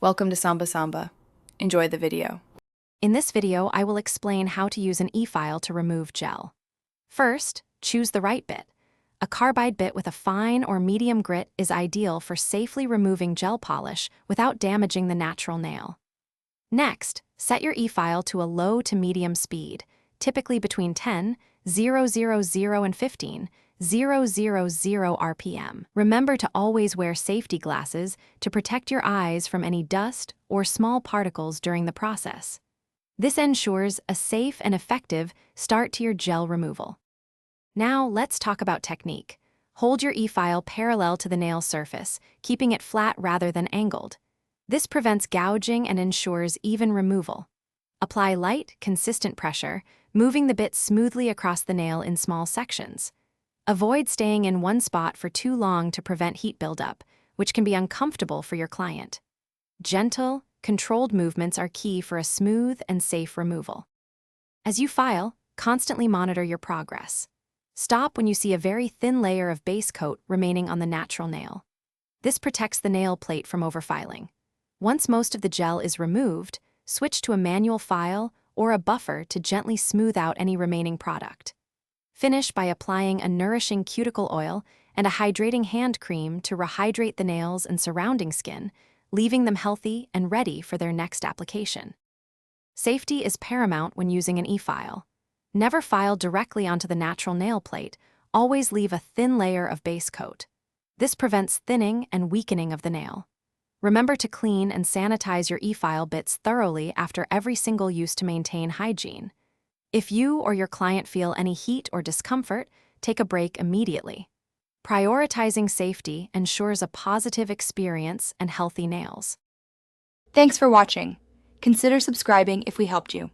Welcome to Samba Samba. Enjoy the video. In this video, I will explain how to use an e-file to remove gel. First, choose the right bit. A carbide bit with a fine or medium grit is ideal for safely removing gel polish without damaging the natural nail. Next, set your e-file to a low to medium speed, typically between 10, 000 and 15, 000 RPM. Remember to always wear safety glasses to protect your eyes from any dust or small particles during the process. This ensures a safe and effective start to your gel removal. Now let's talk about technique. Hold your e-file parallel to the nail surface, keeping it flat rather than angled. This prevents gouging and ensures even removal. Apply light, consistent pressure, moving the bit smoothly across the nail in small sections. Avoid staying in one spot for too long to prevent heat buildup, which can be uncomfortable for your client. Gentle, controlled movements are key for a smooth and safe removal. As you file, constantly monitor your progress. Stop when you see a very thin layer of base coat remaining on the natural nail. This protects the nail plate from overfiling. Once most of the gel is removed, switch to a manual file or a buffer to gently smooth out any remaining product. Finish by applying a nourishing cuticle oil and a hydrating hand cream to rehydrate the nails and surrounding skin, leaving them healthy and ready for their next application. Safety is paramount when using an e-file. Never file directly onto the natural nail plate, always leave a thin layer of base coat. This prevents thinning and weakening of the nail. Remember to clean and sanitize your e-file bits thoroughly after every single use to maintain hygiene. If you or your client feel any heat or discomfort, take a break immediately. Prioritizing safety ensures a positive experience and healthy nails. Thanks for watching. Consider subscribing if we helped you.